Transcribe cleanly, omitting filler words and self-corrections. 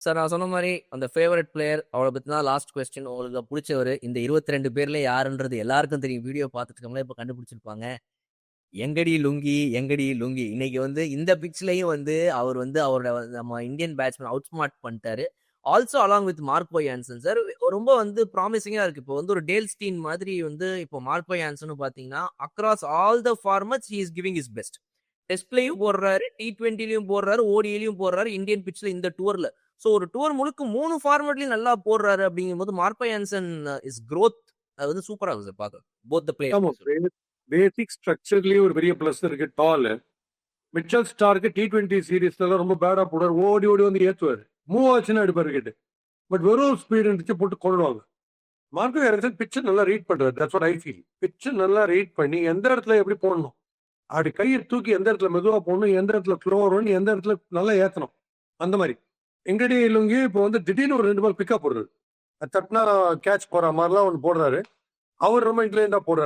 Sir நான் சொன்ன மாரி அந்த ஃபேவரைட் பிளேயர் அவர பத்தி தான் லாஸ்ட் கொஸ்டின். உங்களுக்கு புடிச்சவரு. இந்த 22 பேர்ல யாருன்றது எல்லாருக்கும் தெரியும். வீடியோ பார்த்துட்டு இருக்கவங்களே இப்ப கண்டுபிடிச்சிருப்பாங்க. எங்கடி லுங்கி, எங்கடி லுங்கி. இன்னைக்கு வந்து இந்த பிட்ச்லயும் வந்து அவர் வந்து அவரோட நம்ம இந்தியன் பேட்ஸ்மேன் அவுட் ஸ்மார்ட் பண்ணிட்டாரு. Also along with Marco Jansen sir. ரொம்ப வந்து ப்ராமிசிங்கா இருக்கு. இப்போ வந்து ஒரு டேல் ஸ்டீன் மாதிரி வந்து இப்போ மார்க்கோ யான்சனும் பார்த்தீங்கன்னா, across all the formats he is giving his best. டெஸ்ட்லயும் போடுறாரு, T20லயும் போடுறாரு, ODIலயும் போடுறாரு, இந்தியன் பிட்ச்ல இந்த டூர்ல. ஸோ ஒரு டூர் முழுக்க 3 ஃபார்மட்லயும் நல்லா போடுறாரு அப்படிங்கும்போது மார்க்கோ யான்சன் இஸ் குரோத் அது வந்து சூப்பரா இருக்கு சார் பார்க்க. போத் த ஆமா, பிளேயர்ஸ். பேசிக் ஸ்ட்ரக்சர்லயே ஒரு பெரிய பிளஸ் இருக்கு. டால் மிச்சல் ஸ்டார்க்கு T20 சீரீஸ்ல ரொம்ப பேடா போடுவார். ஓடி ஓடி வந்து ஏத்துவாரு. மூவ் ஆச்சுன்னா எடுப்பாரு கிட்ட. பட் வெறும் ஸ்பீட் இருந்துச்சு போட்டு கொள்ளுவாங்க. மார்க்கோ யான்சன் பிச்சை நல்லா ரீட் பண்றாரு. That's what I feel. பிச்சை நல்லா ரீட் பண்ணி எந்த இடத்துல எப்படி போடணும், அப்படி கையை தூக்கி எந்த இடத்துல மெதுவா போடணும், எந்த இடத்துல ஃப்ளோ வரணும், எந்த இடத்துல நல்லா ஏத்தணும், அந்த மாதிரி. எங்கடி லுங்கி இப்போ வந்து திடீர்னு ஒரு 2 பால் பிக்கப் போடுறாரு. தட்டினா கேட்ச் போற மாதிரிலாம் ஒன்று போடுறாரு. அவர் ரொம்ப இன்க்ளைண்டா போடுறாரு.